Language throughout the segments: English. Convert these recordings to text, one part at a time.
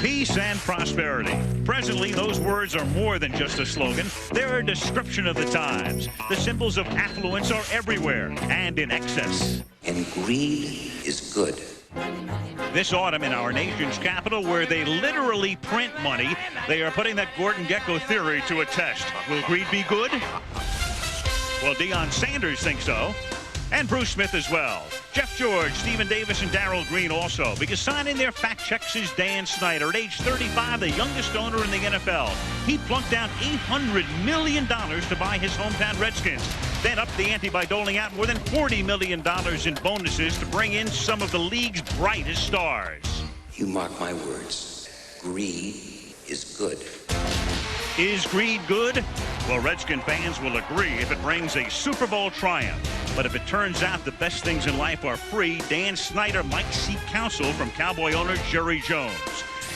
Peace and prosperity. Presently, those words are more than just a slogan. They're a description of the times. The symbols of affluence are everywhere and in excess. And greed is good. This autumn in our nation's capital, where they literally print money, they are putting that Gordon Gekko theory to a test. Will greed be good? Well, Deion Sanders thinks so. And Bruce Smith as well. Jeff George, Stephen Davis, and Darryl Green also. Because signing their fact checks is Dan Snyder. At age 35, the youngest owner in the NFL. He plunked down $800 million to buy his hometown Redskins. Then upped the ante by doling out more than $40 million in bonuses to bring in some of the league's brightest stars. You mark my words. Greed is good. Is greed good? Well, Redskin fans will agree if it brings a Super Bowl triumph. But if it turns out the best things in life are free, Dan Snyder might seek counsel from Cowboy owner Jerry Jones.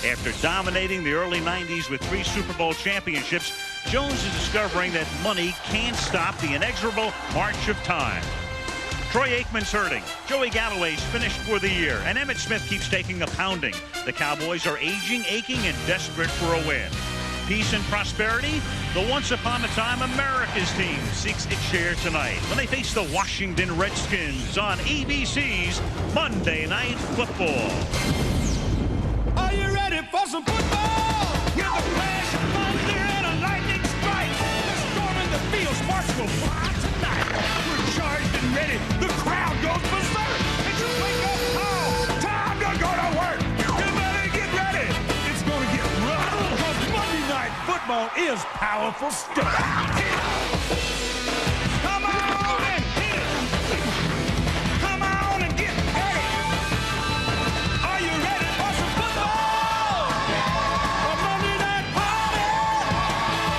After dominating the early 90s with 3 Super Bowl championships, Jones is discovering that money can't stop the inexorable march of time. Troy Aikman's hurting. Joey Galloway's finished for the year. And Emmitt Smith keeps taking a pounding. The Cowboys are aging, aching, and desperate for a win. Peace and prosperity? The once upon a time America's team seeks its share tonight when they face the Washington Redskins on ABC's Monday Night Football. Are you ready for some football? With a flash of thunder and a lightning strike. Storming the field, sparks will fly tonight. We're charged and ready. The crowd goes berserk. And you wake up, oh, time to go to work. You better get ready. It's going to get rough. Because Monday Night Football is powerful stuff. Come on and hit it. Come on and get ready. Are you ready for some football? A Monday Night Party?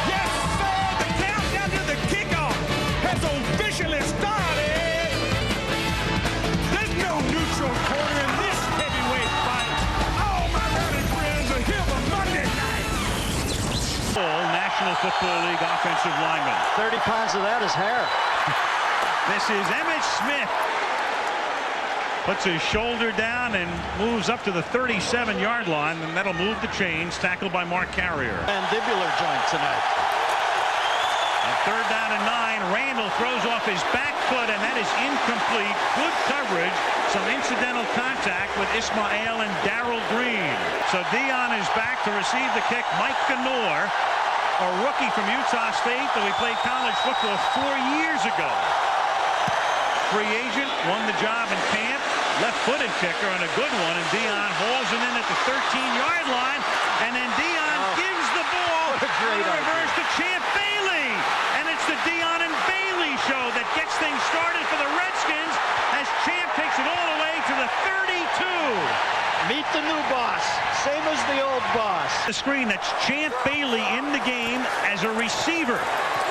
Yes, sir. The countdown to the kickoff has officially started. There's no neutral corner in this heavyweight fight. All my running friends are here for Monday night. National Football League offensive lineman. 30 pounds of that is hair. This is Emmitt Smith. Puts his shoulder down and moves up to the 37-yard line, and that'll move the chains. Tackled by Mark Carrier. Mandibular joint tonight. On 3rd down and 9, Randall throws off his back foot, and that is incomplete. Good coverage. Some incidental contact with Ismael and Darryl Green. So Deion is back to receive the kick. Mike Ganor, a rookie from Utah State that we played college football 4 years ago. Free agent, won the job in camp. Left-footed kicker and a good one, and Deion hauls him in at the 13-yard line, and then Deion gives the ball in reverse to Champ Bailey, and it's the Deion and Bailey show that gets things started for the Redskins as Champ takes it all the way to the 32. Meet the new boss, same as the old boss. The screen, that's Champ Bailey in the game as a receiver,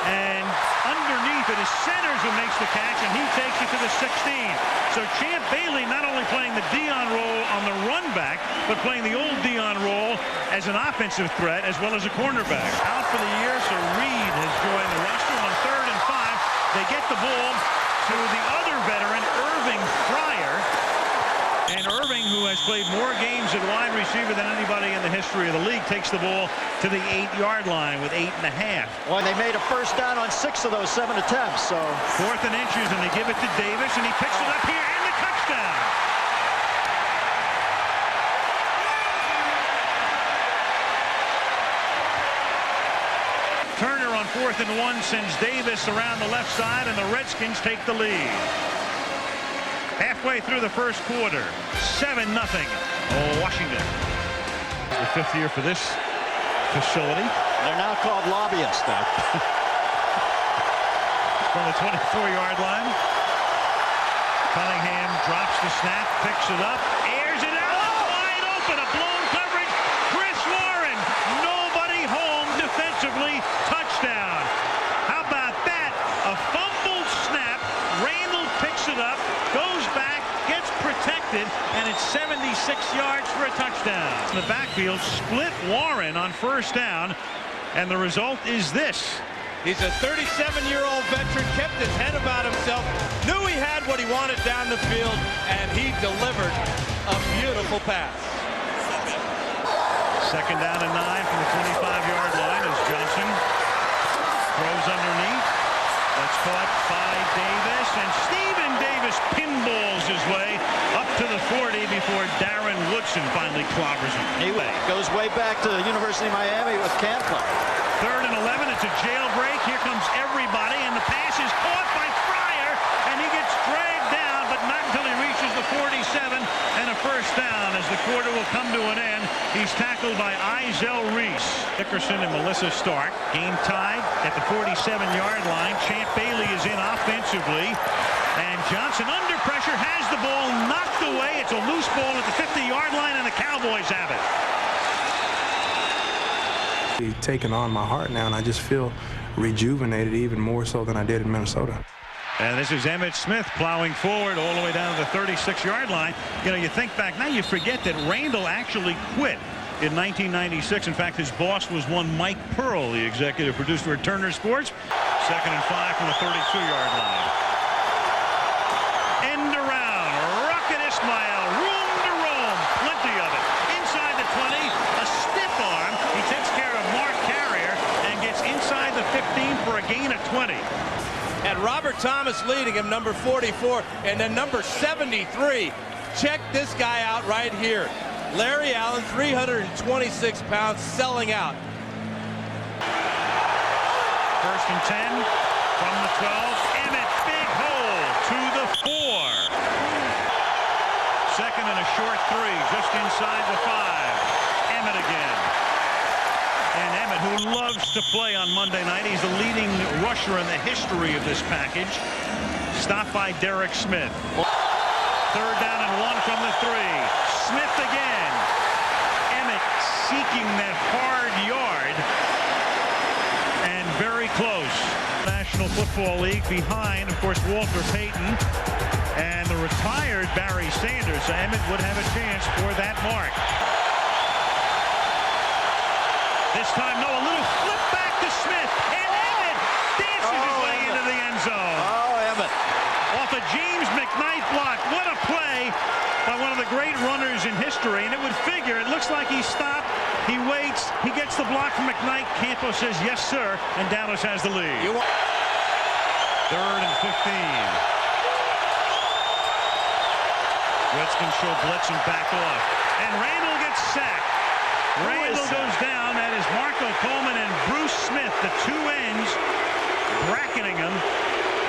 and underneath it is Centers who makes the catch, and he takes it to the 16. So Champ Bailey not only playing the Deion role on the run back, but playing the old Deion role as an offensive threat as well as a cornerback. Out for the year, so Reed has joined the roster on 3rd and 5. They get the ball to the other veteran, Irving Fryer. And Irving, who has played more games at wide receiver than anybody in the history of the league, takes the ball to the 8-yard line with 8.5. Well, they made a first down on 6 of those 7 attempts, so. 4th and inches, and they give it to Davis, and he picks it up here, and the touchdown. Turner on 4th and 1 sends Davis around the left side, and the Redskins take the lead. Halfway through the first quarter, 7-0, Washington. The 5th year for this facility. They're now called lobbyists, though. From the 24-yard line. Cunningham drops the snap, picks it up, airs it out, wide open, a blown coverage. Chris Warren, nobody home defensively, touchdown. How about that? A fumbled snap, Randall picks it up, goes back, gets protected, and it's 76 yards for a touchdown. The backfield split Warren on 1st down, and the result is this. He's a 37-year-old veteran, kept his head about himself, knew he had what he wanted down the field, and he delivered a beautiful pass. Second down and 9 from the 25-yard line as Johnson throws underneath. That's caught by Davis, and Stephen Davis pinballs his way up to the 40 before Darren Woodson finally clobbers him. He goes way back to the University of Miami with Cantlin. Third and 11. It's a jailbreak. Here comes everybody, and the pass is caught by Fryer, and he gets dragged down, but not until he reaches the 47, and a first down as the quarter will come to an end. He's tackled by Izell Reese. Dickerson and Melissa Stark. Game tied at the 47-yard line. Champ Bailey is in offensively, and Johnson under pressure has the ball knocked away. It's a loose ball at the 50-yard line, and the Cowboys have it. He's taken on my heart now, and I just feel rejuvenated even more so than I did in Minnesota. And this is Emmitt Smith plowing forward all the way down to the 36-yard line. You know, you think back now, you forget that Randall actually quit in 1996. In fact, his boss was one Mike Pearl, the executive producer at Turner Sports. Second and 5 from the 32-yard line. End around, Rocket Ismail, room to roam, plenty of it. Inside the 20, a stiff arm. He takes care of Mark Carrier and gets inside the 15 for a gain of 20. And Robert Thomas leading him, number 44, and then number 73. Check this guy out right here. Larry Allen, 326 pounds, selling out. First and 10 from the 12. Emmitt, big hole to the 4. Second and a short 3, just inside the 5. Emmitt again. And Emmitt, who loves to play on Monday night, he's the leading rusher in the history of this package. Stopped by Derek Smith. Third down and 1 from the 3. Smith again. Emmitt seeking that hard yard. And very close. National Football League behind, of course, Walter Payton and the retired Barry Sanders. So Emmitt would have a chance for that mark. This time, no, a little flip back to Smith, and Emmitt dances his way into the end zone. Oh, Emmitt. Off a James McKnight block. What a play by one of the great runners in history, and it would figure, it looks like he stopped, he waits, he gets the block from McKnight. Campos says, yes, sir, and Dallas has the lead. Third and 15. Redskins show blitz and back off, and Randall gets sacked. Randall goes down. That is Marco Coleman and Bruce Smith, the two ends, bracketing him.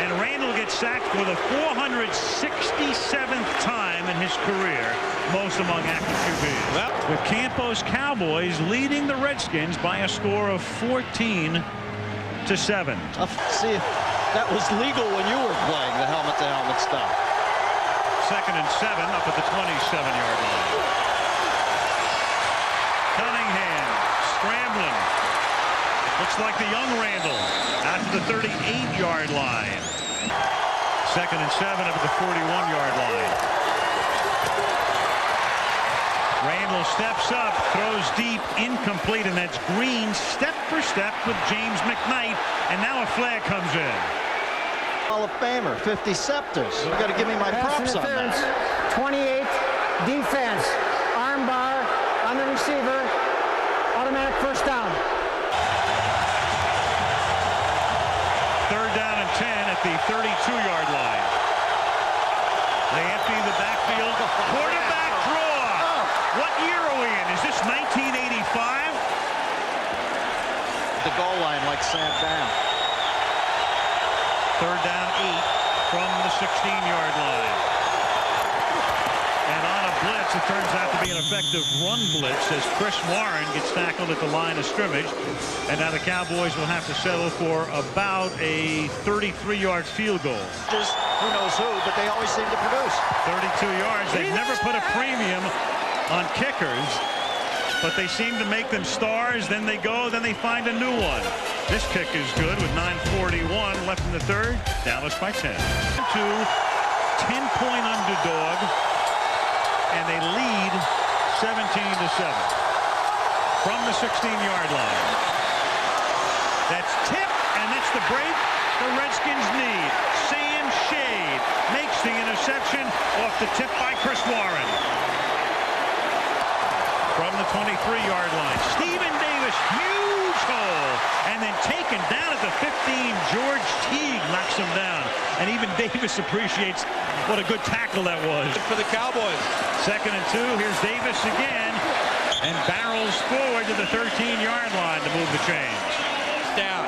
And Randall gets sacked for the 467th time in his career, most among active QBs. Well, with Campos Cowboys leading the Redskins by a score of 14-7. See if that was legal when you were playing the helmet-to-helmet stuff. Second and 7 up at the 27-yard line. Cunningham scrambling. Looks like the young Randall out to the 38-yard line. Second and 7 up at the 41-yard line. Randall steps up, throws deep, incomplete, and that's Green step for step with James McKnight, and now a flag comes in. Hall of Famer, 50 scepters. You got to give me my props on that. 28 defense, armbar on the receiver, automatic first down. Third down and 10 at the 32-yard line. They empty the backfield. Quarterback draw. What year are we in? Is this 1985? The goal line like Sam down. Third down 8 from the 16-yard line. And on a blitz, it turns out to be an effective run blitz as Chris Warren gets tackled at the line of scrimmage. And now the Cowboys will have to settle for about a 33-yard field goal. Just who knows who, but they always seem to produce. 32 yards. They've never put a premium on kickers, but they seem to make them stars. Then they go, then they find a new one. This kick is good with 9:41 left in the third. Dallas by 10. 10-point underdog, and they lead 17-7 from the 16-yard line. That's tip, and that's the break the Redskins need. Sam Shade makes the interception off the tip by Chris Warren. From the 23-yard line, George Teague knocks him down. And even Davis appreciates what a good tackle that was. For the Cowboys. 2nd and 2. Here's Davis again. And barrels forward to the 13-yard line to move the chains. Down.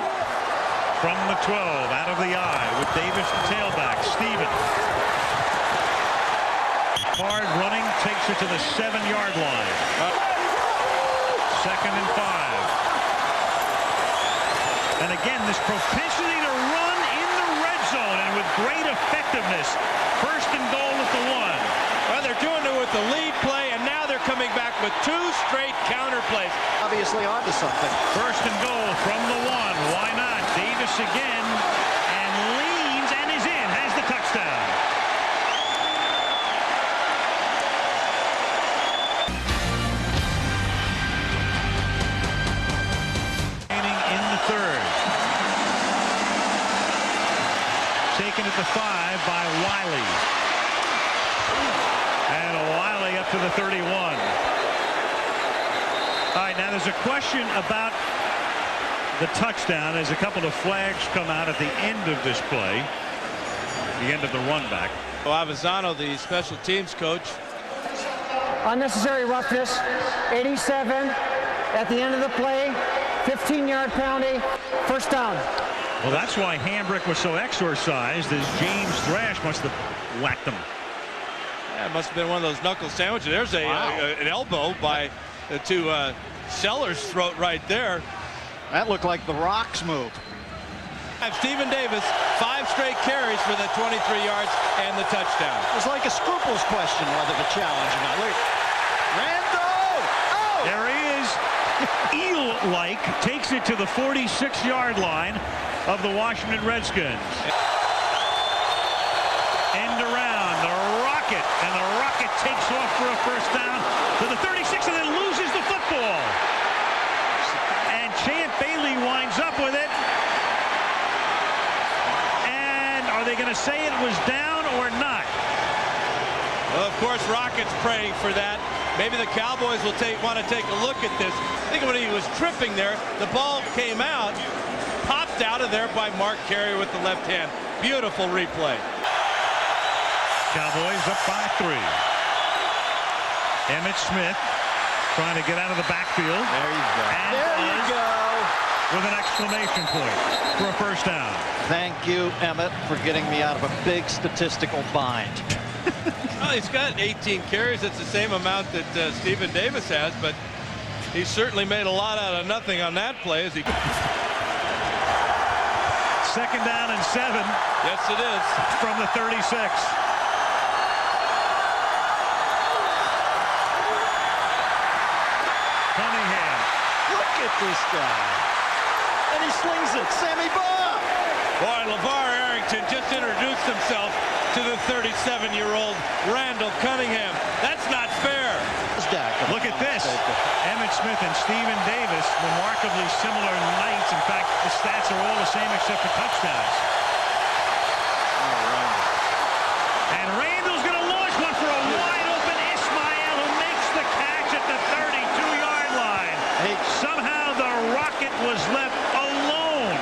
From the 12, out of the eye, with Davis the tailback. Stevens. Hard running, takes it to the 7-yard line. 2nd and 5. And again, this propensity to run in the red zone and with great effectiveness. 1st and goal at the 1. Well, they're doing it with the lead play, and now they're coming back with 2 straight counter plays. Obviously onto something. 1st and goal from the 1. Why not? Davis again, and leans and is in. Has the touchdown. In the 3rd. Taken at the 5 by Wiley. And Wiley up to the 31. All right, now there's a question about the touchdown as a couple of flags come out at the end of this play. The end of the run back. Avizano, the special teams coach. Unnecessary roughness. 87 at the end of the play. 15-yard penalty. 1st down. Well, that's why Hambrick was so exorcised, as James Thrash must have whacked him. Yeah, it must have been one of those knuckle sandwiches. There's an elbow by to Sellers' throat right there. That looked like the Rock's move. Stephen Davis, 5 straight carries for the 23 yards and the touchdown. It was like a scruples question whether to challenge or not. Look. Randall! Oh! There he is. Eel-like takes it to the 46-yard line of the Washington Redskins. End around the Rocket, and the Rocket takes off for a 1st down to the 36 and then loses the football. And Champ Bailey winds up with it. And are they going to say it was down or not? Well, of course, Rocket's praying for that. Maybe the Cowboys will want to take a look at this. I think when he was tripping there, the ball came out, popped out of there by Mark Carrier with the left hand. Beautiful replay. Cowboys up by 3. Emmitt Smith trying to get out of the backfield. There you go. And there you go. With an exclamation point for a 1st down. Thank you, Emmett, for getting me out of a big statistical bind. Well, he's got 18 carries. That's the same amount that Stephen Davis has, but he certainly made a lot out of nothing on that play. As he 2nd down and 7. Yes, it is. From the 36. Cunningham. Look at this guy. And he slings it. Sammy Baugh. Boy, LeVar Arrington just introduced himself to the 37-year-old Randall Cunningham. That's not fair. Look at this. Emmitt Smith and Stephen Davis, remarkably similar nights. In fact, the stats are all the same except for touchdowns. And Randall's going to launch one for a wide-open Ismail, who makes the catch at the 32-yard line. Somehow the Rocket was left alone.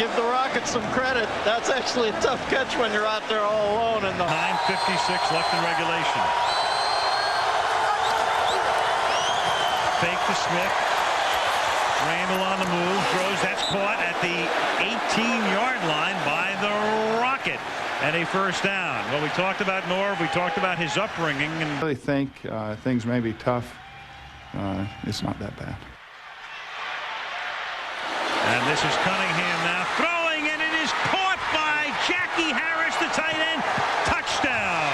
Give the Rocket some credit. That's actually a tough catch when you're out there all alone. In the 9:56 left in regulation. Fake to Smith. Randall on the move. Throws. That's caught at the 18-yard line by the Rocket. And a 1st down. Well, we talked about Norv. We talked about his upbringing. And I really think things may be tough. It's not that bad. And this is Cunningham now throwing, and it is caught by Jackie Harris, the tight end. Touchdown.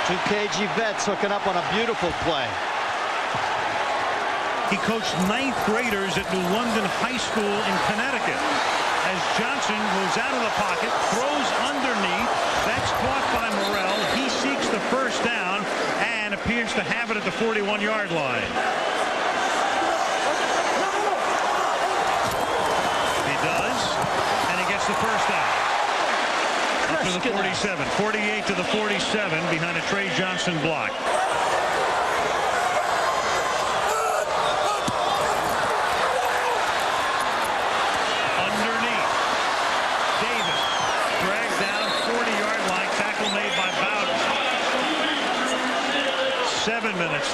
2 KG vets hooking up on a beautiful play. He coached 9th graders at New London High School in Connecticut. As Johnson moves out of the pocket, throws underneath. That's caught by Morrell. He seeks the 1st down and appears to have it at the 41-yard line. He does, and he gets the 1st down. Up to the 47. 48 to the 47 behind a Trey Johnson block. Underneath. Davis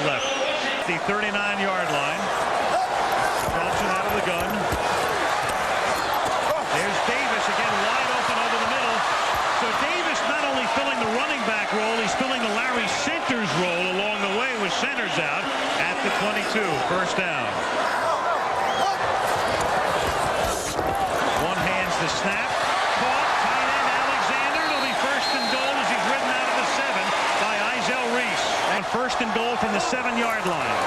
left. The 39-yard line. Johnson out of the gun. There's Davis again, wide open over the middle. So Davis not only filling the running back role, he's filling the Larry Centers role along the way with Centers out at the 22. First down. One hands the snap. Caught. Tight end Alexander. It'll be first and goal as he's ridden out of the 7 by Izell Reese. And first and goal from the 7-yard line.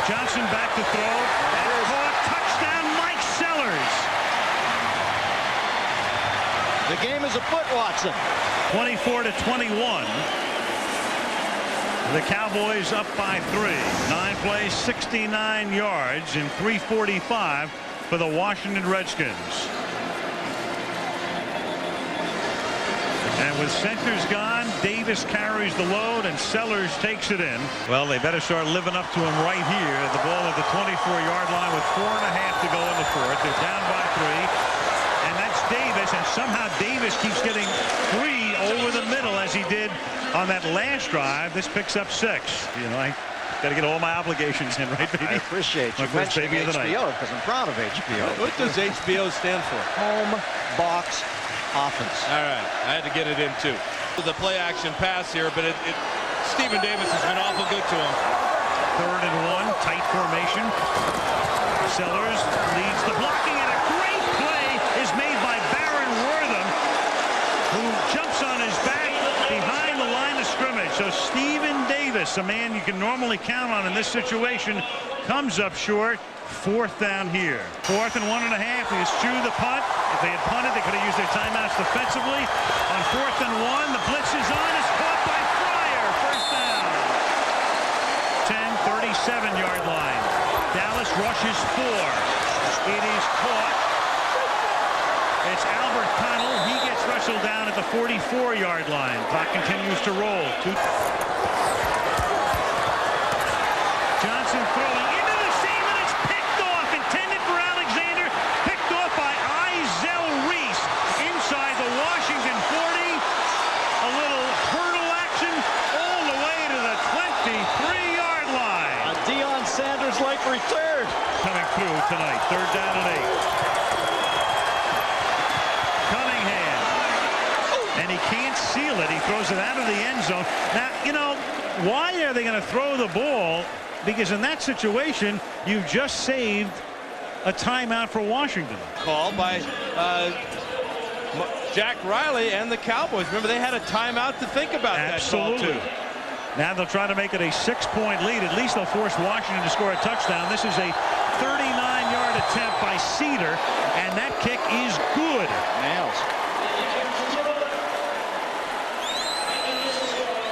Johnson back to throw. And caught. Touchdown Mike Sellers. The game is afoot, Watson. 24-21. The Cowboys up by 3. 9 plays, 69 yards, and 3:45 for the Washington Redskins. And with Centers gone, Davis carries the load and Sellers takes it in. Well, they better start living up to him right here. The ball at the 24-yard line with 4.5 to go in the fourth. They're down by 3. And that's Davis, and somehow Davis keeps getting free over the middle as he did on that last drive. This picks up 6. You know, I got to get all my obligations in, right, baby? I appreciate you My first mentioning baby of the night. HBO because I'm proud of HBO. What does HBO stand for? Home box offense. All right, I had to get it in too. The play action pass here, but Stephen Davis has been awful good to him. 3rd and 1, tight formation. Sellers leads the blocking, and a great play is made by Baron Wortham, who jumps on his back behind the line of scrimmage. So Stephen Davis, a man you can normally count on in this situation, comes up short. 4th down here. 4th and 1.5. We eschew the punt. If they had punted, they could have used their timeouts defensively. On 4th and 1, the blitz is on. It's caught by Fryer. First down. 37-yard line. Dallas rushes 4. It is caught. It's Albert Connell. He gets wrestled down at the 44-yard line. Clock continues to roll. Johnson throwing into the seam, and it's picked off. Intended for Alexander. Picked off by Izell Reese inside the Washington 40. A little hurdle action all the way to the 23-yard line. A Deion Sanders-like return. Coming through tonight. 3rd down and 8. Cunningham. And he can't seal it. He throws it out of the end zone. Now, you know, why are they going to throw the ball? Because in that situation, you've just saved a timeout for Washington. Call by Jack Riley and the Cowboys. Remember, they had a timeout to think about that call, too. Now they'll try to make it a 6-point lead. At least they'll force Washington to score a touchdown. This is a 39-yard attempt by Cedar, and that kick is good. Nails.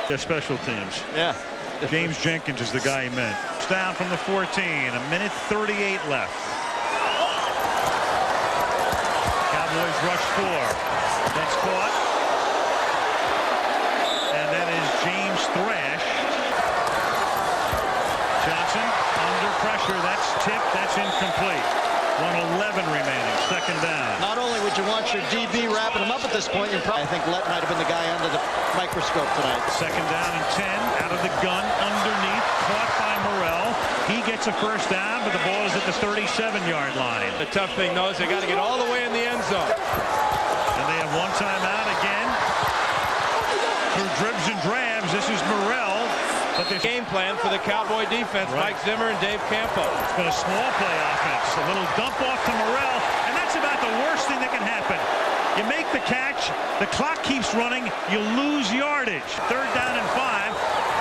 Their special teams. Yeah. James Jenkins is the guy he meant. Down from the 14. 1:38 left. Cowboys rush 4. That's caught. And that is James Thrash. Johnson under pressure. That's tipped. That's incomplete. 1:11 remaining. 2nd down. Not only would you want your DB wrapping him up at this point, I think Lett might have been the guy under the microscope tonight. 2nd down and 10. Out of the gun underneath. Caught by Morrell. He gets a first down, but the ball is at the 37-yard line. The tough thing, though, is they got to get all the way in the end zone. And they have one timeout again. Through dribs and drabs, this is Morrell. But there's Game plan for the Cowboy defense, Right. Mike Zimmer and Dave Campo. It's been a small play offense. A little dump off to Morrell, and that's about the worst thing that can happen. You make the catch, the clock keeps running, you lose yardage. 3rd down and 5,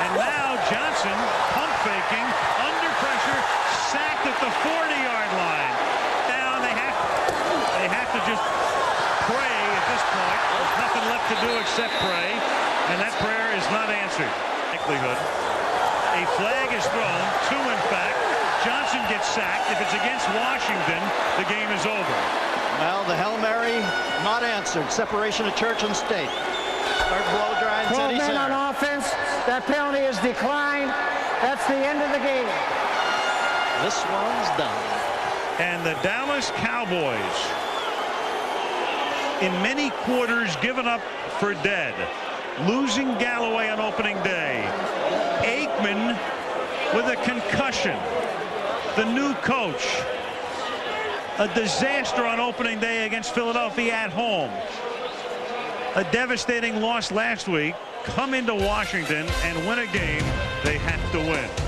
and now Johnson pump faking, under pressure, sacked at the 40-yard line. Down, they have to just pray at this point. There's nothing left to do except pray, and that prayer is not answered. Likelihood. A flag is thrown, 2 in fact. Johnson gets sacked. If it's against Washington, the game is over. Well, the Hail Mary not answered. Separation of church and state. Third blow dry and 12 Teddy men center. on offense. That penalty is declined. That's the end of the game. This one's done. And the Dallas Cowboys, in many quarters given up for dead, losing Galloway on opening day, Aikman with a concussion. The new coach. A disaster on opening day against Philadelphia at home. A devastating loss last week. Come into Washington and win a game they have to win.